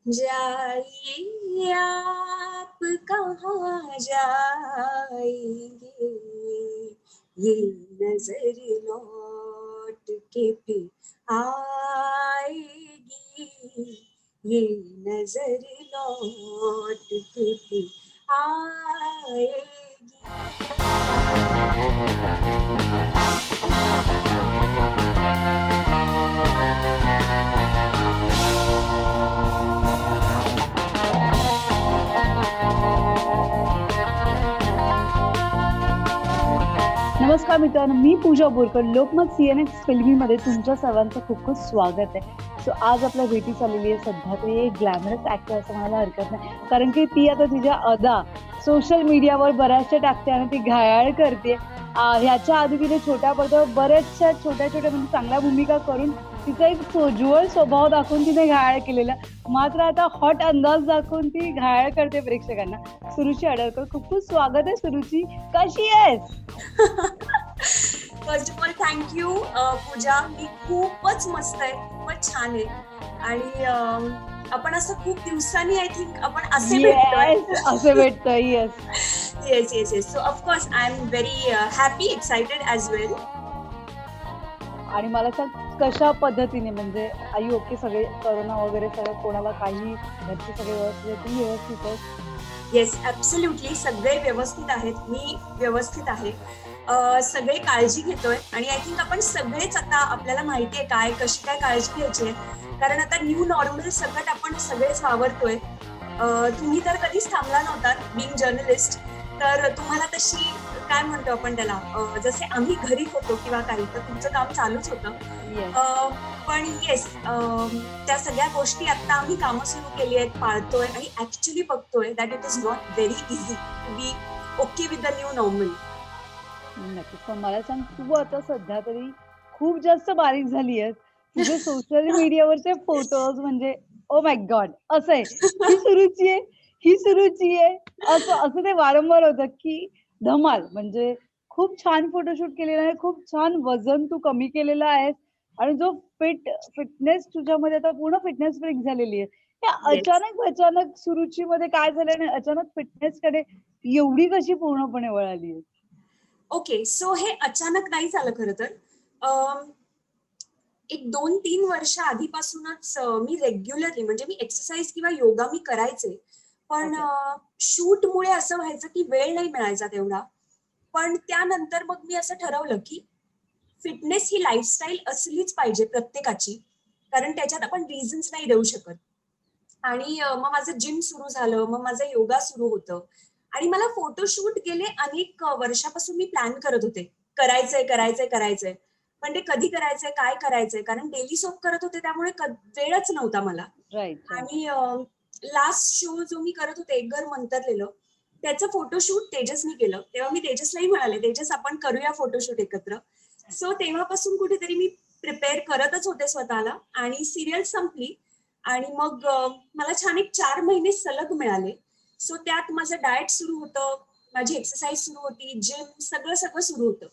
जाइए आप कहाँ जाएंगे, ये नजर लौट के फिर आएगी, ये नजर लौट के फिर आएगी। नमस्कार मित्रांनो, मी पूजा बोरकर. लोकमत CNX फिल्मीमध्ये तुमच्या सर्वांचं खूप खूप स्वागत आहे. सो आज आपल्या भेटी चाललेली आहे सध्या तरी एक ग्लॅमरस ऍक्टर असं म्हणायला हरकत नाही, कारण की ती आता तिच्या अदा सोशल मीडियावर बऱ्याचशा टाकते आणि ती घायाळ करते. ह्याच्या आधी तिने छोट्या पडद्यावर बऱ्याचशा छोट्या छोट्या म्हणजे चांगल्या भूमिका करून तिचा एक सोज्वळ स्वभाव दाखवून तिने घायाळ केलेला. मात्र आता हॉट अंदाज दाखवून ती घायाळ करते प्रेक्षकांना. सुरुची अडळकर, खूप खूप स्वागत आहे सुरुची. कशी आहेस? फर्स्ट ऑफ ऑल थँक्यू पूजा. मी खूपच मस्त आहे, खूपच छान आहे. आणि आपण असं खूप दिवसांनी आय थिंक आपण असे भेटतोय. असे भेटतोय. Yes yes yes yes. So of course I am very happy, excited as well. आणि मला सांग कशा पद्धतीने, म्हणजे आई ओके, सगळे करोना वगैरे सगळं, कोणाला काही, घरचे सगळे व्यवस्थित आहे, ती व्यवस्थित आहे? येस ॲब्सोल्युटली, सगळे व्यवस्थित आहेत, मी व्यवस्थित आहे. सगळे काळजी घेतोय आणि आय थिंक आपण सगळेच आता, आपल्याला माहिती आहे काय कशी काय काळजी घ्यायची आहे, कारण आता न्यू नॉर्मल सकट आपण सगळेच वावरतोय. तुम्ही तर कधीच थांबला नव्हता बिंग जर्नलिस्ट, तर तुम्हाला तशी काय म्हणतो आपण त्याला, जसे आम्ही घरी होतो किंवा काही, तर तुमचं काम चालूच होतं. पण येस, त्या सगळ्या गोष्टी आता आम्ही कामं सुरू केली आहेत, पाळतोय आणि ऍक्च्युली बघतोय that it is not very easy to be okay with the new normal. नक्कीच. पण मला सांग, तू आता सध्या तरी खूप जास्त बारीक झाली आहेस. तुझे सोशल मीडियावरचे फोटोज म्हणजे ओ माय गॉड, असं आहे, ही सुरुची आहे, ही सुरुची आहे, असं असं ते वारंवार होतं की धमाल. म्हणजे खूप छान फोटोशूट केलेला आहे, खूप छान वजन तू कमी केलेलं आहेस आणि जो फिटनेस तुझ्यामध्ये आता पूर्ण फिटनेस फ्रीक झालेली आहे. हे येस. अचानक सुरुचीमध्ये काय झालं आणि अचानक फिटनेस कडे एवढी कशी पूर्णपणे वळाली आहे? ओके, सो हे अचानक नाही झालं खरं तर. अम, एक 2-3 वर्ष आधीपासूनच मी रेग्युलरली, म्हणजे मी एक्सरसाइज किंवा योगा मी करायचे, पण ओके. शूटमुळे असं व्हायचं की वेळ नाही मिळायचा तेवढा. पण त्यानंतर मग मी असं ठरवलं की फिटनेस ही लाईफस्टाईल असलीच पाहिजे प्रत्येकाची, कारण त्याच्यात आपण रिझन्स नाही देऊ शकत. आणि मग माझं जिम सुरू झालं, मग माझं योगा सुरू होतं आणि मला फोटोशूट गेले अनेक वर्षापासून मी प्लॅन करत होते, करायचंय करायचंय करायचंय, पण ते कधी करायचंय, काय करायचंय, कारण डेली सोप करत होते, त्यामुळे वेळच नव्हता मला. Right, right. आणि लास्ट शो जो मी करत होते, एक घर मंतरलेलं, त्याचं फोटोशूट तेजसनी केलं. तेव्हा मी तेजसलाही म्हणाले, तेजस आपण करूया फोटोशूट एकत्र. सो तेव्हापासून कुठेतरी मी प्रिपेअर करतच होते स्वतःला आणि सिरियल संपली आणि मग मला छान एक 4 महिने सलग मिळाले. सो त्यात माझं डाएट सुरू होतं, माझी एक्सरसाइज सुरू होती, जिम, सगळं सगळं सुरू होतं.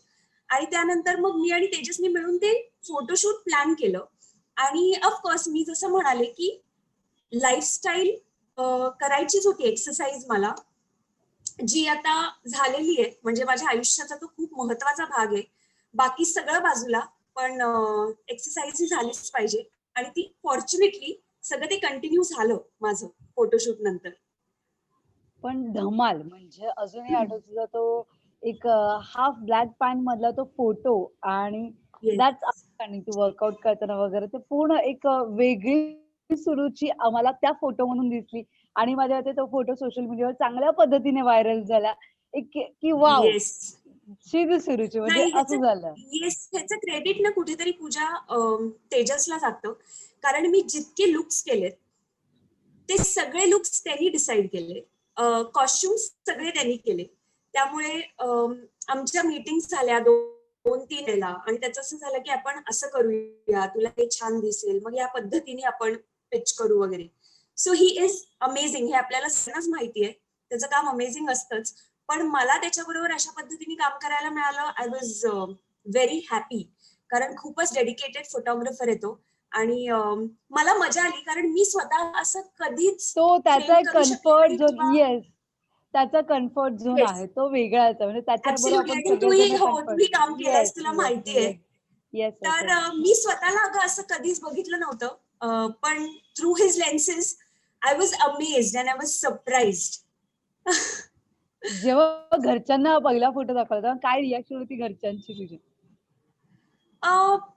आणि त्यानंतर मग मी आणि तेजसनी मिळून ते फोटोशूट प्लॅन केलं. आणि ऑफकोर्स मी जसं म्हणाले की लाईफस्टाईल करायचीच होती, एक्सरसाइज मला, जी आता झालेली आहे, म्हणजे माझ्या आयुष्याचा तो खूप महत्वाचा भाग आहे. बाकी सगळं बाजूला, पण एक्सरसाइज ही झालीच पाहिजे. आणि ती फॉर्च्युनेटली सगळं ते कंटिन्यू झालं माझं फोटोशूट नंतर. पण धमाल, म्हणजे अजूनही आठवतो तुझा तो एक हाफ ब्लॅक पॅन्ट मधला तो फोटो, आणि दॅट्स येस. आउटस्टँडिंग. तू वर्कआउट करताना वगैरे ते पूर्ण एक वेगळी सुरुची आम्हाला त्या फोटो म्हणून दिसली. आणि माझ्या मते तो फोटो सोशल मीडियावर चांगल्या पद्धतीने व्हायरल झाला. एक की वाव, येस. शी सुरुची, म्हणजे नाही, ह्याचं, असं झालं. येस, ह्याचं क्रेडिट ना कुठेतरी पूजा तेजसला जातं, कारण मी जितके लुक्स केलेत ते सगळे लुक्स त्यांनी डिसाईड केले, कॉस्ट्युम्स सगळे त्यांनी केले. त्यामुळे आमच्या मीटिंग्स झाल्या 2-3 वेळेला आणि त्याचं असं झालं की आपण असं करूया, तुला हे छान दिसेल, मग या पद्धतीने आपण पिच करू वगैरे. सो ही इज अमेझिंग, हे आपल्याला सगळ्यांनाच माहिती आहे, त्याचं काम अमेझिंग असतंच. पण मला त्याच्याबरोबर अशा पद्धतीने काम करायला मिळालं, आय वॉज व्हेरी हॅपी, कारण खूपच डेडिकेटेड फोटोग्राफर आहे तो. आणि मला मजा आली कारण मी स्वतः असं कधीच तो त्याचा फ्रेम एक करू शकले कम्फर्ट नाही झोन, किंवा येस, त्याचा कम्फर्ट झोन येस आहे तो वेगळाच आहे, म्हणजे त्याच्याबरोबर ऍब्सोल्युटली. आपण आणि सगळेजण कम्फर्ट. तूही काम येस केलंयस, तुला येस माहितीये. येस येस येस तर येस. मी स्वतःला अगं असं कधीच बघितलं नव्हतं. पण through his lenses I was amazed and I was surprised. जेव्हा घरच्यांना पहिला फोटो दाखवला तेव्हा काय रिॲक्शन होती घरच्यांची तुझी?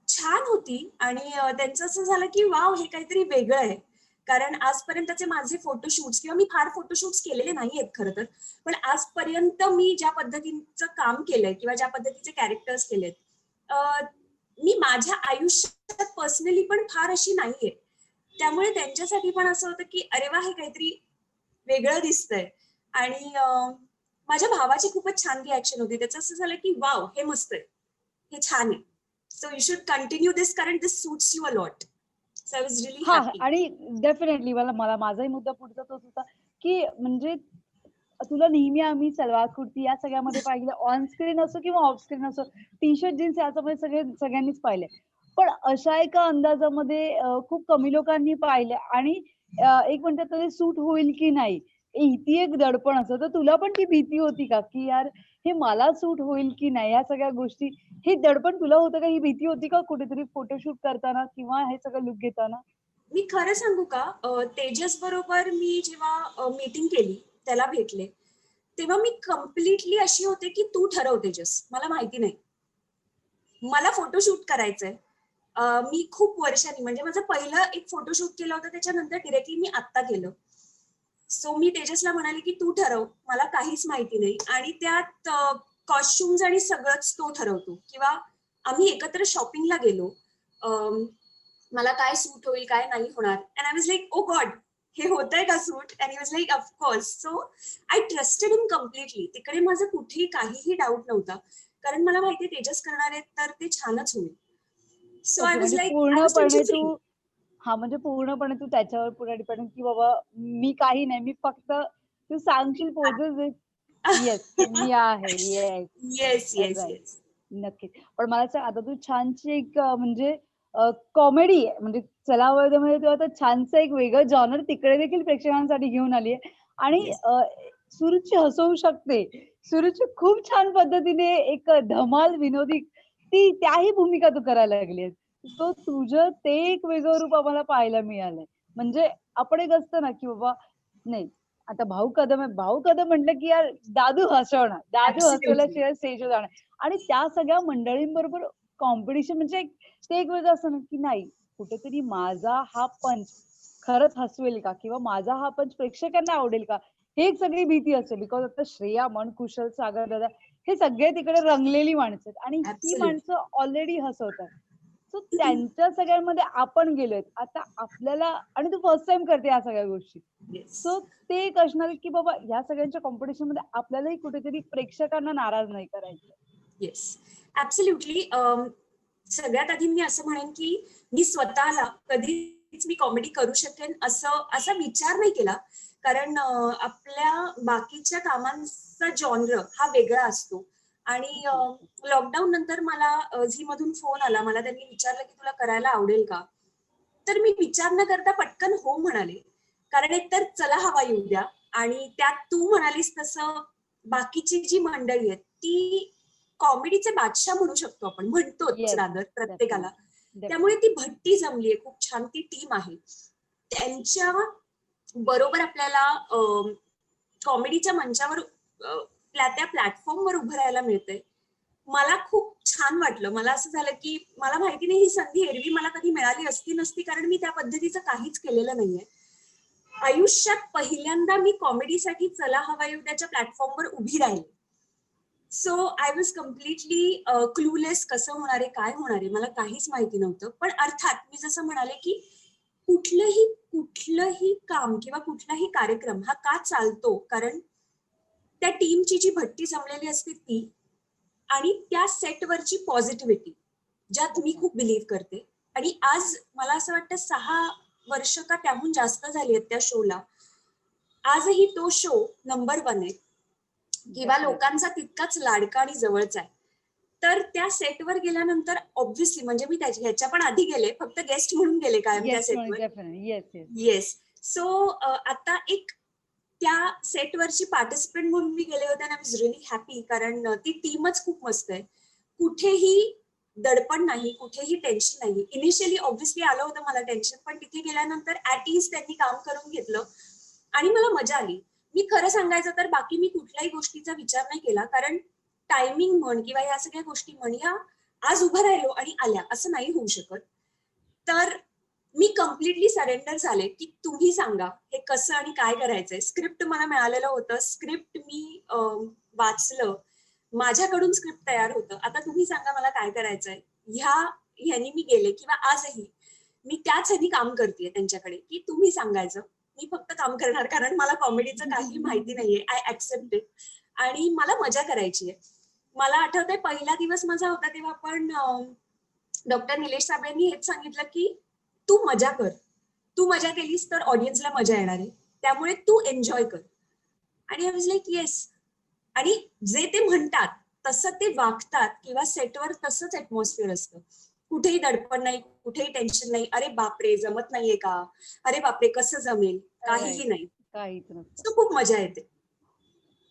छान होती आणि त्यांचं असं झालं की वाव, हे काहीतरी वेगळं आहे. कारण आजपर्यंतचे माझे फोटोशूट्स किंवा मी फार फोटोशूट्स केलेले नाहीयेत खरं तर. पण आजपर्यंत मी ज्या पद्धतीचं काम केलंय किंवा ज्या पद्धतीचे कॅरेक्टर्स केलेत, मी माझ्या आयुष्यात पर्सनली पण फार अशी नाहीये. त्यामुळे त्यांच्यासाठी पण असं होतं की अरे वा, हे काहीतरी वेगळं दिसतंय. आणि माझ्या भावाची खूपच छान रिॲक्शन होती. त्याचं असं झालं की वाव, हे मस्त आहे, हे छान आहे. So you should continue this current. This suits you a lot. So I was really हा, happy. आणि डेफिनेटली मला मला माझाही मुद्दा पुढचा तोच होता की म्हणजे तुला नेहमी आम्ही सलवार कुर्ती या सगळ्यामध्ये पाहिलं, ऑन स्क्रीन असो किंवा ऑफ स्क्रीन असो, टी शर्ट जीन्स याच्यामध्ये सगळ्यांनीच पाहिले. पण अशा एका अंदाजामध्ये खूप कमी लोकांनी पाहिले, आणि एक म्हणतात ना, ते सूट होईल की नाही, ती एक दडपण असतं. तर तुला पण ती भीती होती का की यार हे मला सूट होईल की नाही, या सगळ्या गोष्टी, हे दडपण तुला होतं का, ही भीती होती का कुठेतरी फोटोशूट करताना किंवा हे सगळं लुक घेताना? मी खरं सांगू का, तेजस बरोबर मी जेव्हा मीटिंग केली, त्याला भेटले, तेव्हा मी कम्प्लिटली अशी होते की तू ठरव तेजस, मला माहिती नाही, मला फोटोशूट करायचंय. मी खूप वर्षांनी, म्हणजे माझं पहिलं एक फोटोशूट केलं होतं, त्याच्यानंतर डिरेक्टली मी आत्ता केलं. सो मी तेजसला म्हणाले की तू ठरव, मला काहीच माहिती नाही. आणि त्यात कॉस्ट्युम्स आणि सगळंच तो ठरवतो. किंवा आम्ही एकत्र शॉपिंगला गेलो, मला काय सूट होईल काय नाही होणार, and I was like oh God, हे होतंय का suit, and he was like of course. So I trusted him completely. तिकडे माझं कुठेही काहीही डाऊट नव्हता, कारण मला माहितीये तेजस करणार आहेत तर ते छानच होईल. सो आय ओके, वॉज म्हणजे लाईक, आय वॉज पूर्णपणे टेन्शन तू, फ्री. हा, म्हणजे पूर्णपणे तू त्याच्यावर पुढे डिपेंड की बाबा मी काही नाही, मी फक्त तू सांगशील पोझेस. येस, मी आहे. Yes. Yes yes right. Yes. नक्कीच. पण मला सांग, आता तू छानशी एक म्हणजे कॉमेडी म्हणजे चलावळमध्ये तू आता छानसं एक वेगळं जॉनर तिकडे देखील प्रेक्षकांसाठी घेऊन आली आहे, आणि येस. सुरुची हसवू शकते. सुरुची खूप छान पद्धतीने एक धमाल विनोदी ती त्याही भूमिका तू करायला लागली आहेस. सो तुझं ते एक वेगळं रूप आम्हाला पाहायला मिळालंय. म्हणजे आपण एक असतं ना, की बाबा नाही, आता भाऊ कदम आहे. भाऊ कदम म्हटलं की यार दादू हसवणार. दादू ऍब्सोल्युटली. हसवल्याशिवाय स्टेजवर जाणार. आणि त्या सगळ्या मंडळींबरोबर कॉम्पिटिशन म्हणजे ते एक वेगळं असतं ना, की नाही, कुठेतरी माझा हा पंच खरंच हसवेल का? किंवा माझा हा पंच प्रेक्षकांना आवडेल का? ही एक सगळी भीती असते. बिकॉज आता श्रेया म्हण, कुशल, सागर दादा, हे सगळे तिकडे रंगलेली माणसं आहेत, आणि ही ऍब्सोल्युटली. माणसं ऑलरेडी हसवतात. सो त्यांच्या सगळ्यांमध्ये आपण गेलोय. आता आपल्याला, आणि तू फर्स्ट टाईम करते या सगळ्या गोष्टी. येस. सो ते एक असणार की बाबा ह्या सगळ्यांच्या कॉम्पिटिशनमध्ये आपल्यालाही कुठेतरी प्रेक्षकांना नाराज नाही करायचं. Yes, absolutely. सगळ्यात आधी मी असं म्हणेन की मी स्वतःला कधीच मी कॉमेडी करू शकेन असा विचार नाही केला. कारण आपल्या बाकीच्या कामांचा जॉनर हा वेगळा असतो. आणि लॉकडाऊन नंतर मला झी मधून फोन आला, मला त्यांनी विचारलं की तुला करायला आवडेल का. तर मी विचार न करता पटकन हो म्हणाले. कारण एकतर चला हवा येऊ द्या, आणि त्यात तू म्हणालीस तसं बाकीची जी मंडळी आहेत ती कॉमेडीचे बादशाह म्हणू शकतो आपण, म्हणतोच येस, रादर प्रत्येकाला. डेफिनेटली त्यामुळे डेफिनेटली. ती भट्टी जमलीये, खूप छान ती टीम आहे. त्यांच्या बरोबर आपल्याला कॉमेडीच्या मंचावर त्या प्लॅटफॉर्मवर उभं राहायला मिळतंय. मला खूप छान वाटलं. मला असं झालं की मला माहिती नाही ही संधी एरवी मला कधी मिळाली असती नसती, कारण मी त्या पद्धतीचं काहीच केलेलं नाहीये. आयुष्यात पहिल्यांदा मी कॉमेडीसाठी चला हवा येऊ द्याच्या प्लॅटफॉर्मवर उभी राहिली. So I was completely clueless, कसं होणार आहे, काय होणार आहे, मला काहीच माहिती नव्हतं. पण अर्थात मी जसं म्हणाले की कुठलंही काम किंवा कुठलाही कार्यक्रम हा का चालतो, कारण त्या टीमची जी भट्टी जमलेली असते ती, आणि त्या सेटवरची पॉझिटिव्हिटी, ज्यात मी खूप बिलीव्ह करते. आणि आज मला असं वाटतं 6 वर्ष का त्याहून जास्त झाली आहेत त्या शोला. आजही तो शो नंबर 1 आहे किंवा डेफिनेटली. लोकांचा तितकाच लाडका आणि जवळचा आहे. तर त्या सेटवर गेल्यानंतर ऑब्व्हियसली म्हणजे मी ह्याच्या पण आधी गेले, फक्त गेस्ट म्हणून गेले कायम त्या सेटवर. Yes yes yes. सो आता एक त्या सेटवरची पार्टिसिपेंट म्हणून मी गेले होते आणि आय वॉज रिअली हॅपी, कारण ती टीमच खूप मस्त आहे. कुठेही दडपण नाही, कुठेही टेन्शन नाही. इनिशियली ऑब्व्हियसली आलं होतं मला टेन्शन, पण तिथे गेल्यानंतर ऍट इज त्यांनी काम करून घेतलं आणि मला मजा आली. मी खरं सांगायचं तर बाकी मी कुठल्याही गोष्टीचा विचार नाही केला, कारण टायमिंग म्हण किंवा या सगळ्या गोष्टी म्हण या आज उभं राहिलो आणि आल्या असं नाही होऊ शकत. तर मी कम्प्लिटली सरेंडर झाले की तुम्ही सांगा हे कसं आणि काय करायचंय. स्क्रिप्ट मला मिळालेलं होतं, स्क्रिप्ट मी वाचलं, माझ्याकडून स्क्रिप्ट तयार होतं. आता तुम्ही सांगा मला काय करायचंय. ह्यानी मी गेले किंवा आजही मी त्याच ह्यानी काम करतेय त्यांच्याकडे, की तुम्ही सांगायचं, मी फक्त काम करणार, कारण मला कॉमेडीचं काही माहिती नाहीये. आय ऍक्सेप्ट इट आणि मला मजा करायची आहे. मला आठवतंय पहिला दिवस माझा होता तेव्हा पण डॉक्टर निलेश साहेब यांनी हेच सांगितलं की तू मजा कर, तू मजा केलीस तर ऑडियन्सला मजा येणार आहे, त्यामुळे तू एन्जॉय कर. आणि आय वॉज लाईक येस. आणि जे ते म्हणतात तसं ते वागतात किंवा सेटवर तसंच ऍटमॉस्फिअर असतं. कुठेही दडपण नाही, कुठेही टेन्शन नाही, अरे बापरे जमत नाहीये का, अरे बापरे कसं जमेल, काहीही नाही. काहीच नसतं. So खूप मजा येते.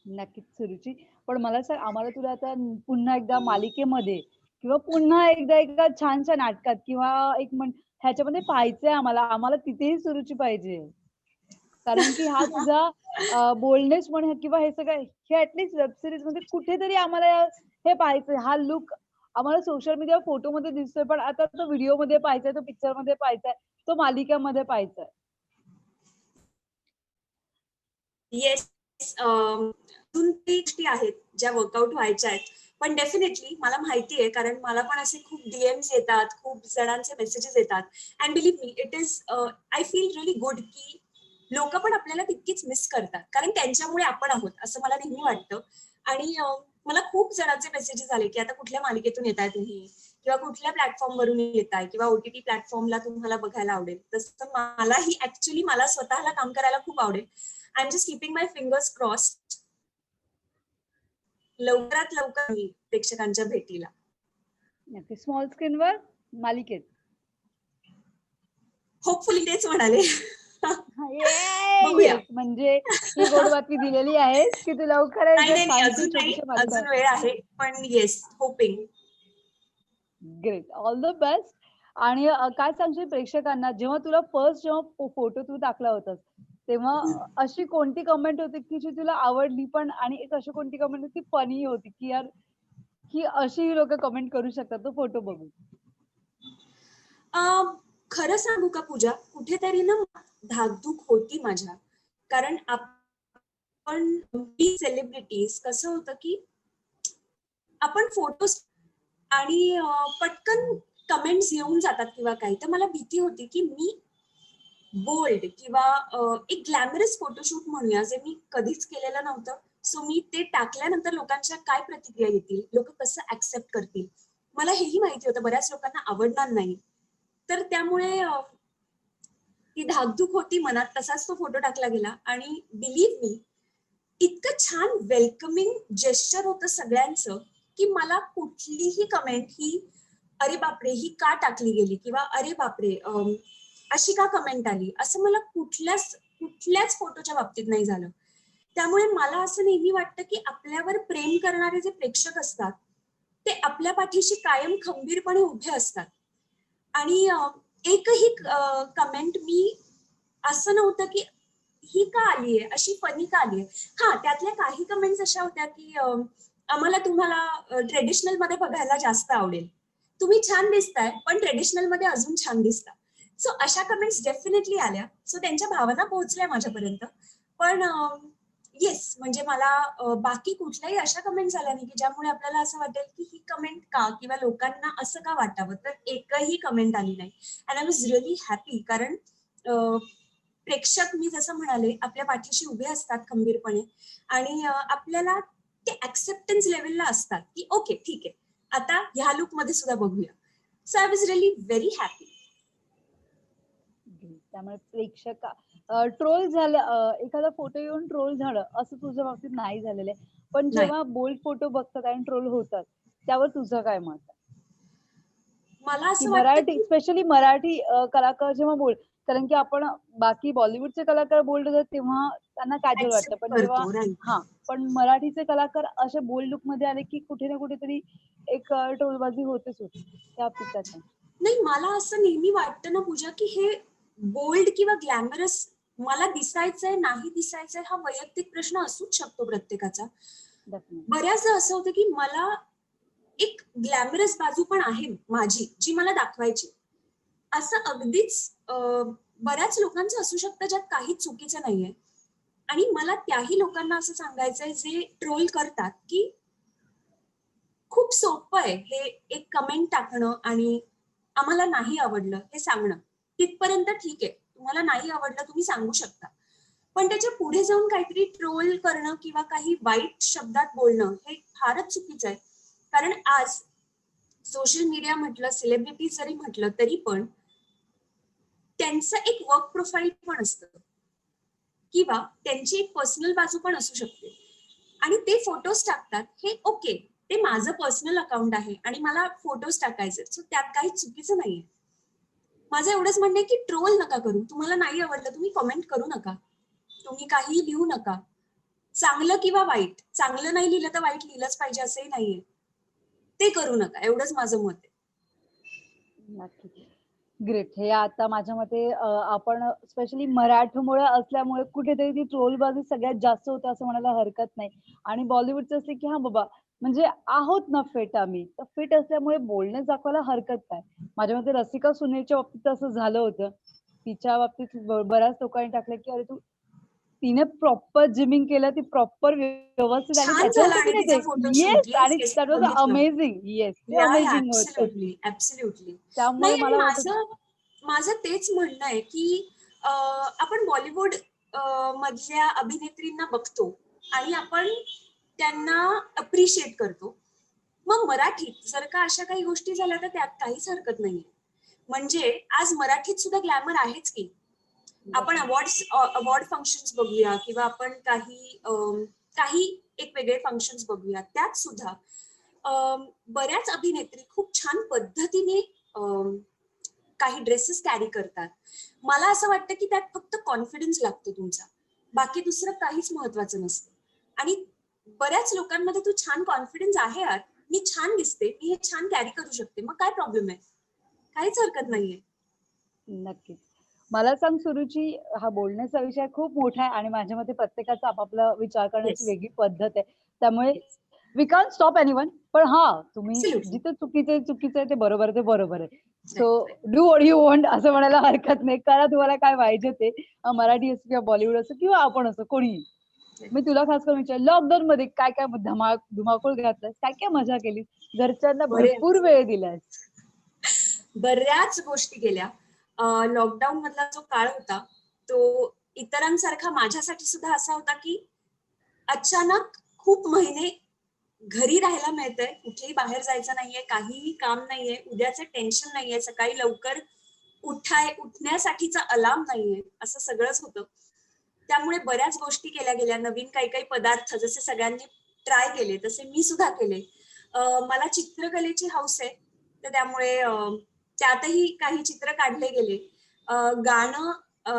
नक्कीच सुरुची. पण मला सांग, आम्हाला तुला आता पुन्हा एकदा मालिकेमध्ये किंवा पुन्हा एकदा एका छानशा नाटकात किंवा एक ह्याच्यामध्ये पाहायचंय आम्हाला. आम्हाला तिथेही सुरुची पाहिजे. कारण की हा तुझा बोलनेस म्हण किंवा हे सगळं हे ऍटलीस्ट वेब सिरीज मध्ये कुठेतरी आम्हाला हे पाहायचंय. हा लुक आम्हाला सोशल मीडिया फोटोमध्ये दिसतोय, पण आता तो व्हिडिओमध्ये पाहायचाय, तो पिक्चर मध्ये पाहायचाय, तो मालिकेमध्ये पाहायचाय. येस. अजून काही गोष्टी आहेत ज्या वर्कआउट व्हायच्या आहेत, पण डेफिनेटली मला माहिती आहे, कारण मला पण असे खूप डीएम्स येतात, खूप जणांचे मेसेजेस येतात. And believe me it is I feel really good की लोक पण आपल्याला तितकीच मिस करतात, कारण त्यांच्यामुळे आपण आहोत असं मला नेहमी वाटतं. आणि मला खूप जणांचे मेसेजेस आले की आता कुठल्या मालिकेतून येताय तुम्ही, किंवा कुठल्या प्लॅटफॉर्मवरून येताय, किंवा ओटीटी प्लॅटफॉर्मला तुम्हाला बघायला आवडेल. तसं मलाही ऍक्च्युली मला स्वतःला काम करायला खूप आवडेल. I am just keeping my fingers crossed. लवकरात लवकर मी प्रेक्षकांच्या भेटीला. नक्की स्मॉल स्क्रीनवर मालिकेत. होपफुली तेच म्हणाले. बघूया. येस, म्हणजे ही गोड बातमी दिलेली आहेस की तू लवकर नाही नाही नाही, छानशी अजून नाही, छोटीशी अजून मालिका. वेळ आहे, पण yes hopping. Great, all the best. आणि काय सांगशील प्रेक्षकांना, जेव्हा तुला फर्स्ट जेव्हा फोटो तू टाकला होतास तेव्हा अशी कोणती कमेंट होती की जी तुला आवडली पण, आणि एक अशी कोणती कमेंट होती फनी होती की यार की अशी लोक कमेंट करू शकतात तो फोटो बघून? खरं सांगू का पूजा, कुठेतरी ना धाकधूक होती माझ्या, कारण आपण सेलिब्रिटीज कसं होतं की आपण फोटोज आणि पटकन कमेंट्स येऊन जातात किंवा काही, तर मला भीती होती की मी बोल्ड किंवा एक ग्लॅमरस फोटोशूट म्हणूया, जे मी कधीच केलेलं नव्हतं. सो मी ते टाकल्यानंतर लोकांच्या काय प्रतिक्रिया येतील, लोक कसं ऍक्सेप्ट करतील, मला हेही माहिती होतं बऱ्याच लोकांना आवडणार नाही. तर त्यामुळे ती धाकधूक होती मनात. तसाच तो फोटो टाकला गेला आणि बिलीव्ह मी इतकं छान वेलकमिंग जेस्चर होतं सगळ्यांचं की मला कुठलीही कमेंट ही अरे बापरे ही का टाकली गेली किंवा अरे बापरे अशी का कमेंट आली, असं मला कुठल्याच फोटोच्या बाबतीत नाही झालं. त्यामुळे मला असं नेहमी वाटतं की आपल्यावर प्रेम करणारे जे प्रेक्षक असतात ते आपल्या पाठीशी कायम खंबीरपणे उभे असतात. आणि एकही कमेंट मी असं नव्हतं की ही का आलीये, अशी फनी का आलीये. हा, त्यातल्या काही कमेंट्स अशा होत्या की आम्हाला तुम्हाला ट्रेडिशनल मध्ये बघायला जास्त आवडेल, तुम्ही छान दिसताय पण ट्रेडिशनल मध्ये अजून छान दिसता. सो अशा कमेंट्स डेफिनेटली आल्या. सो त्यांच्या भावना पोहोचल्या माझ्यापर्यंत. पण येस, म्हणजे मला बाकी कुठल्याही अशा कमेंट्स आल्या नाही की ज्यामुळे आपल्याला असं वाटेल की ही कमेंट का, किंवा लोकांना असं का वाटावं. तर एकही कमेंट आली नाही. And I was really happy, कारण प्रेक्षक मी जसं म्हणाले आपल्या पाठीशी उभे असतात खंबीरपणे, आणि आपल्याला ते ऍक्सेप्टन्स लेवलला असतात की ओके ठीक आहे, आता ह्या लुक मध्ये सुद्धा बघूया. So I was really very happy. त्यामुळे प्रेक्षक ट्रोल झालं, एखादा फोटो येऊन ट्रोल झालं असं तुझ्या बाबतीत नाही झालेलं आहे. पण नाही. जेव्हा बोल्ड फोटो बघतात आणि ट्रोल होतात त्यावर तुझं काय मत आहे? मला की असं वाटतं मराठी, की स्पेशली मराठी कलाकार जेव्हा कारण की आपण बाकी बॉलिवूडचे कलाकार बोल्ड होतात तेव्हा त्यांना कॅज्युअल वाटतं, ऍक्सेप्ट पण जेव्हा करतो, राईट. पण मराठीचे कलाकार असे बोल्ड लुक मध्ये आले की कुठे ना कुठेतरी एक ट्रोलबाजी होतेच होते. त्या बाबतीत काय सांग? नाही, मला असं नेहमी वाटतं ना पूजा, की हे बोल्ड किंवा ग्लॅमरस मला दिसायचंय नाही दिसायचंय हा वैयक्तिक प्रश्न असूच शकतो प्रत्येकाचा. डेफिनेटली. बऱ्याचदा असं होतं की मला एक ग्लॅमरस बाजू पण आहे माझी, जी मला दाखवायची. असं अगदीच बऱ्याच लोकांचं असू शकतं ज्यात काहीच चुकीचं नाहीये. आणि मला त्याही लोकांना असं सांगायचंय जे ट्रोल करतात, की खूप सोपं आहे हे एक कमेंट टाकणं आणि आम्हाला नाही आवडलं हे सांगणं. तिथपर्यंत ठीक आहे. तुम्हाला नाही आवडलं तुम्ही सांगू शकता. पण त्याच्या पुढे जाऊन काहीतरी ट्रोल करणं किंवा काही वाईट शब्दात बोलणं हे फारच चुकीचं आहे. कारण आज सोशल मीडिया म्हटलं, सेलिब्रिटी जरी म्हटलं तरी पण त्यांचं एक वर्क प्रोफाईल पण असतं किंवा त्यांची एक पर्सनल बाजू पण असू शकते. आणि ते फोटोज टाकतात हे ओके. ते माझं पर्सनल अकाउंट आहे आणि मला फोटोज टाकायचे. सो त्यात काही चुकीचं नाहीये. माझं एवढंच म्हणणं आहे की ट्रोल नका करू. तुम्हाला नाही आवडलं तुम्ही कमेंट करू नका. तुम्ही काहीही लिहू नका. चांगलं किंवा वाईट. चांगलं नाही लिहिलं तर वाईट लिहिलंच पाहिजे असंही नाहीये. ते करू नका. एवढंच माझं मत आहे. नक्की. ग्रेट. हे आता माझ्या मते आपण स्पेशली मराठमोळं असल्यामुळे कुठेतरी ती ट्रोलबाजी सगळ्यात जास्त होते असं म्हणायला हरकत नाही. आणि बॉलिवूडचं असले की हां बाबा, म्हणजे आहोत ना फिट आम्ही, तर फिट असल्यामुळे बोलणेच दाखवायला हरकत काय? माझ्या मते रसिका सुनेच्या बाबतीत असं झालं होतं. तिच्या बाबतीत बऱ्याच लोकांनी टाकलं की "अरे तू तिने प्रॉपर जिमिंग केलं, ती प्रॉपर व्यवस्थित आणि छान झाला त्याच्यानंतर आणि तिने तिचा ते" फोटोशूट. येस येस, आणि येस. दॅट मी वॉज बघितलं. अमेझिंग. येस, ते या, अमेझिंग होतं. Absolutely, absolutely. त्यामुळे नाही आणि मला वाटतं माझं माझं तेच म्हणणं आहे, की आपण बॉलिवूड मधल्या अभिनेत्रींना बघतो आणि आपण त्यांना अप्रिशिएट करतो. मग मराठीत जर का अशा काही गोष्टी झाल्या तर त्यात काहीच हरकत नाहीये. म्हणजे आज मराठीत सुद्धा ग्लॅमर आहेच की. आपण अवॉर्ड फंक्शन्स बघूया किंवा आपण काही एक वेगळे फंक्शन्स बघूया. त्यात सुद्धा बऱ्याच अभिनेत्री खूप छान पद्धतीने काही ड्रेसेस कॅरी करतात. मला असं वाटतं की त्यात फक्त कॉन्फिडन्स लागतो तुमचा. बाकी दुसरं काहीच महत्वाचं नसतं. आणि बऱ्याच लोकांमध्ये तो छान कॉन्फिडन्स आहे यार. मी छान दिसते, मी हे छान कॅरी करू शकते. मग काय प्रॉब्लेम आहे? काहीच हरकत नाहीये. नक्कीच. मला सांग सुरुची, हा बोलण्याचा विषय खूप मोठा आहे आणि माझ्या मते प्रत्येकाचा आपापला विचार करण्याची येस, वेगळी पद्धत आहे. त्यामुळे yes. We can't stop anyone. पण हां, तुम्ही ॲब्सोल्युटली. जिथे चुकीचं आहे ते बरोबर आहे, ते बरोबर आहे. So right, right. Do what you want असं म्हणायला हरकत नाही. करा तुम्हाला काय पाहिजे ते. मराठी असो किंवा बॉलिवूड असो किंवा आपण असो कोणीही. मी तुला खास करून विचारेन लॉकडाऊनमध्ये काय धुमाकूळ घातलास? काय मजा केलीस? घरच्यांना भरपूर बरेच. वेळ दिलास? बऱ्याच गोष्टी केल्या. लॉकडाऊन मधला जो काळ होता, तो इतरांसारखा माझ्यासाठी सुद्धा असा होता, की अचानक खूप महिने घरी राहायला मिळतंय, कुठेही बाहेर जायचं नाहीये, काहीही काम नाहीये, उद्याचं टेन्शन नाहीये, सकाळी लवकर उठण्यासाठीचा अलार्म नाहीये, असं सगळंच होतं. त्यामुळे बऱ्याच गोष्टी केल्या गेल्या. नवीन काही पदार्थ जसे सगळ्यांनी ट्राय केले, तसे मी सुद्धा केले. मला चित्रकलेची हौस आहे, तर त्यामुळे त्यातही काही चित्र काढले गेले. गाणं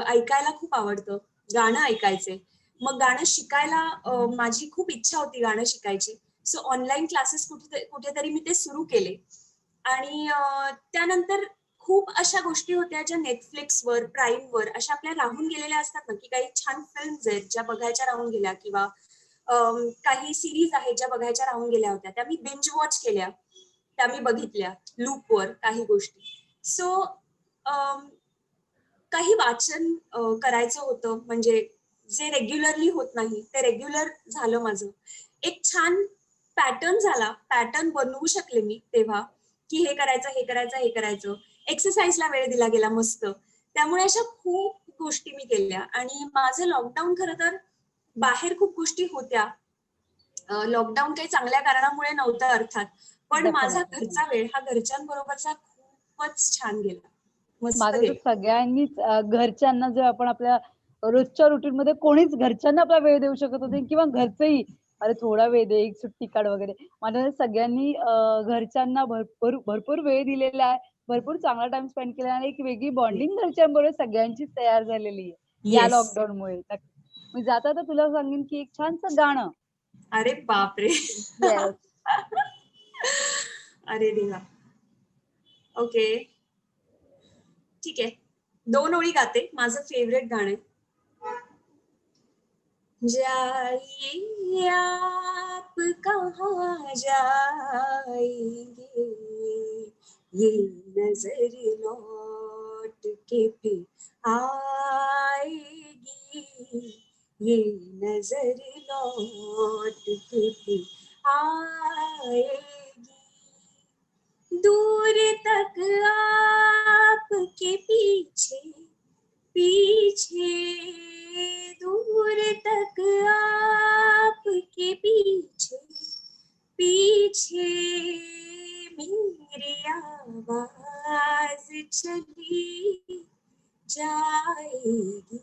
ऐकायला खूप आवडतं. गाणं ऐकायचे. मग गाणं शिकायला माझी खूप इच्छा होती गाणं शिकायची. सो ऑनलाईन क्लासेस कुठेतरी मी ते सुरू केले. आणि त्यानंतर खूप अशा गोष्टी होत्या ज्या Netflixवर, प्राईमवर अशा आपल्या राहून गेलेल्या असतात ना, की काही छान फिल्म्स आहेत ज्या बघायच्या राहून गेल्या किंवा काही सीरीज आहेत ज्या बघायच्या राहून गेल्या होत्या. त्या मी बिंज वॉच केल्या. त्या मी बघितल्या लूपवर काही गोष्टी. सो काही वाचन करायचं होतं म्हणजे जे रेग्युलरली होत नाही ते रेग्युलर झालं माझं. एक छान पॅटर्न झाला. पॅटर्न बनवू शकले मी तेव्हा, की हे करायचं, हे करायचं, हे करायचं. एक्सरसाइजला वेळ दिला गेला मस्त. त्यामुळे अशा खूप गोष्टी मी केल्या आणि माझं लॉकडाऊन खरं तर बाहेर खूप गोष्टी होत्या. लॉकडाऊन काही चांगल्या कारणामुळे नव्हतं अर्थात. पण माझा डेफिनेटली. घरचा वेळ हा घरच्यांबरोबरचा खूपच छान गेला. मस्त माझं तर गेला. सगळ्यांनीच घरच्यांना जे आपण आपल्या रोजच्या रुटीन मध्ये कोणीच घरच्यांना आपला वेळ देऊ शकत होते किंवा घरचंही अरे थोडा वेळ दे, एक सुट्टी काढ वगैरे. माझ्या सगळ्यांनी घरच्यांना भरपूर भरपूर वेळ दिलेला आहे. भरपूर चांगला टाईम स्पेंड केला आणि एक वेगळी बॉन्डिंग घरच्यांबरोबर सगळ्यांचीच तयार झालेली आहे या येस. लॉकडाऊनमुळे. मी जाता तुला सांगेन की एक छानसं गाणं. अरे बापरे. येस. अरे देवा. ओके, ठीक आहे. 2 ओळी गाते. माझं फेवरेट गाणं आहे. जाइए आप कहाँ जाएंगे, ये नजर लौट के फिर आएगी, ये नजर लौट के फिर आएगी, दूर तक आपके पीछे पीछे, दूर तक आपके पीछे पीछे, मेरी आवाज चली जाएगी.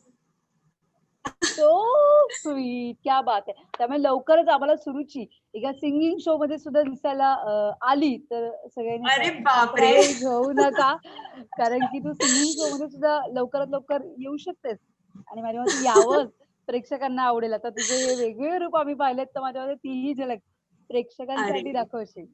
सो स्वीट, क्या बात आहे. त्यामुळे लवकरच आम्हाला सुरुची एका सिंगिंग शो मध्ये सुद्धा दिसायला आली तर सगळ्यांनी अरे बापरे. सरप्राईज होऊ नका, कारण की तू सिंगिंग शो मध्ये सुद्धा लवकरात लवकर येऊ शकतेस आणि माझ्या मते यावंच. प्रेक्षकांना आवडेल. आता तुझे हे वेगवेगळे रूप आम्ही पाहिलेत तर माझ्या मते तीही झलक प्रेक्षकांसाठी अरे दाखवशील.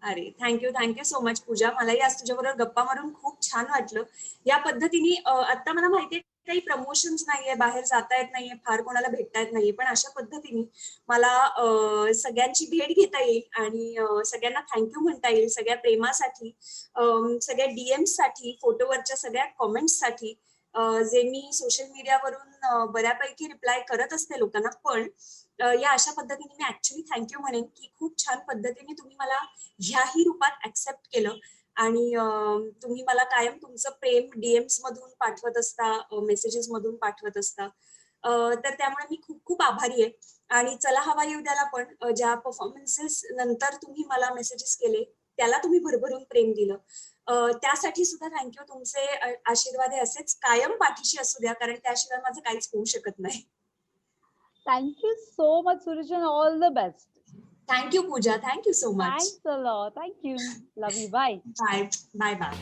अरे थँक्यू सो मच पूजा. मलाही आज तुझ्याबरोबर गप्पा मारून खूप छान वाटलं. या पद्धतीने आता मला माहितीये काही प्रमोशन्स नाहीये, बाहेर जाता येत नाहीये, फार कोणाला भेटता येत नाहीये, पण अशा पद्धतीने मला सगळ्यांची भेट घेता येईल आणि सगळ्यांना थँक्यू म्हणता येईल सगळ्या प्रेमासाठी, सगळ्या डीएम्स साठी, फोटोवरच्या सगळ्या कॉमेंट्ससाठी, जे मी सोशल मीडियावरून बऱ्यापैकी रिप्लाय करत असते लोकांना. पण या अशा पद्धतीने मी ऍक्च्युली थँक्यू म्हणेन की खूप छान पद्धतीने तुम्ही मला ह्याही रूपात ऍक्सेप्ट केलं आणि तुम्ही मला कायम तुमचं प्रेम डीएम्स मधून पाठवत असता, मेसेजेस मधून पाठवत असता. तर त्यामुळे मी खूप खूप आभारी आहे. आणि चला हवा येऊ द्याला पण ज्या परफॉर्मन्सेस नंतर तुम्ही मला मेसेजेस केले त्याला तुम्ही भरभरून प्रेम दिलं, त्यासाठी सुद्धा थँक्यू. तुमचे आशीर्वाद हे असेच कायम पाठीशी असू द्या, कारण त्याशिवाय माझं काहीच होऊ शकत नाही. Thank you so much Suruchi, all the best. Thank you Pooja. Thank you so much. Thanks a lot. Thank you. Love you. Bye. Bye bye bye.